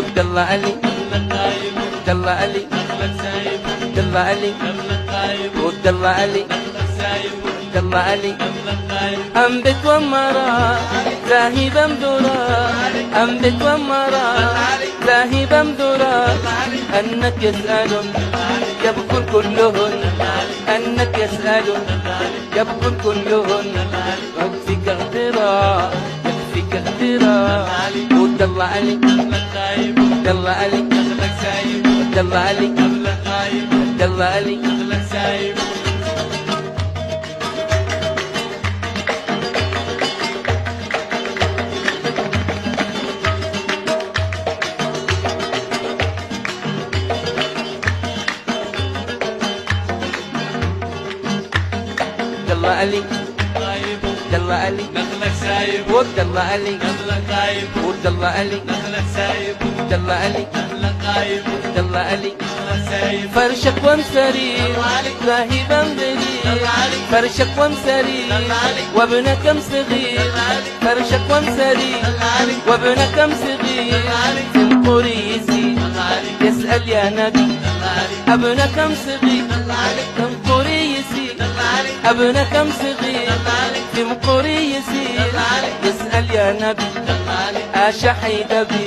ود الله علي ود الله علي ود الله علي ود الله علي ود الله علي أنبت ومرا ذاهبا بدرا أنبت ومرا ذاهبا بدرا أنك يسألون يبكون كلهن أنك يسألون يبكون كلهن يكفيك اغترا يكفيك اغترا ود الله علي ود الله علي ود الله علي ود الله علي الله علي ود الله علي نخلك سايب ود الله علي نخلك غايب ود الله علي نخلك سايب ود الله علي نخلك غايب ود الله علي نخلك سايب فرشك ومسرير ذاهبا بدير فرشك ومسرير وابنك صغير فرشك ومسرير وابنك صغير في القرى يزيد يسأل يا نبي ابنك صغير في القرى يزيد ابنك صغير في القرى يزيد يسأل يا نبي أشحي دبي